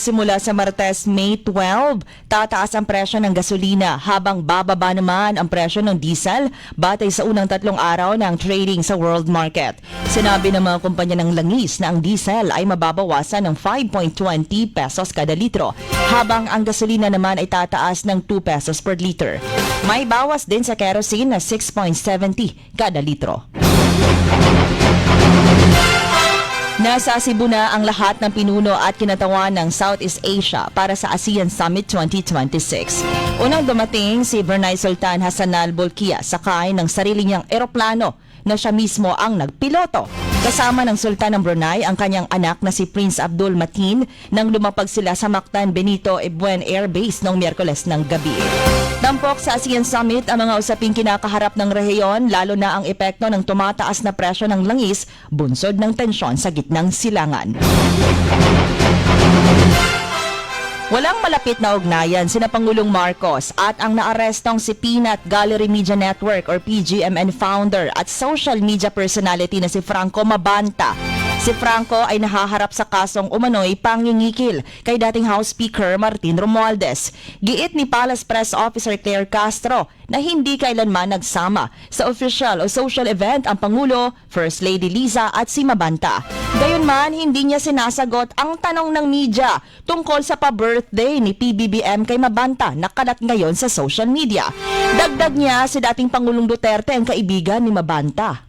Simula sa Martes, May 12, tataas ang presyo ng gasolina habang bababa naman ang presyo ng diesel batay sa unang 3 araw ng trading sa world market. Sinabi ng mga kumpanya ng langis na ang diesel ay mababawasan ng 5.20 pesos kada litro habang ang gasolina naman ay tataas ng 2 pesos per liter. May bawas din sa kerosene na 6.70 kada litro. Nasa Cebu na ang lahat ng pinuno at kinatawan ng Southeast Asia para sa ASEAN Summit 2026. Unang dumating si Brunei Sultan Hassanal Bolkiah sakay ng sarili niyang eroplano na siya mismo ang nagpiloto. Kasama ng Sultan ng Brunei ang kanyang anak na si Prince Abdul Mateen nang lumapag sila sa Mactan Benito Ebuen Air Base noong Miyerkules ng gabi. Tampok sa ASEAN Summit ang mga usaping kinakaharap ng rehiyon, lalo na ang epekto ng tumataas na presyo ng langis, bunsod ng tensyon sa gitnang silangan. Walang malapit na ugnayan sina Pangulong Marcos at ang naarestong si Peanut Gallery Media Network or PGMN founder at social media personality na si Franco Mabanta. Si Franco ay nahaharap sa kasong umano'y pangingikil kay dating House Speaker Martin Romualdez. Giit ni Palace Press Officer Claire Castro na hindi kailanman nagsama sa official o social event ang Pangulo, First Lady Liza at si Mabanta. Gayunman, hindi niya sinasagot ang tanong ng media tungkol sa pa-birthday ni PBBM kay Mabanta na kalat ngayon sa social media. Dagdag niya si dating Pangulong Duterte ang kaibigan ni Mabanta.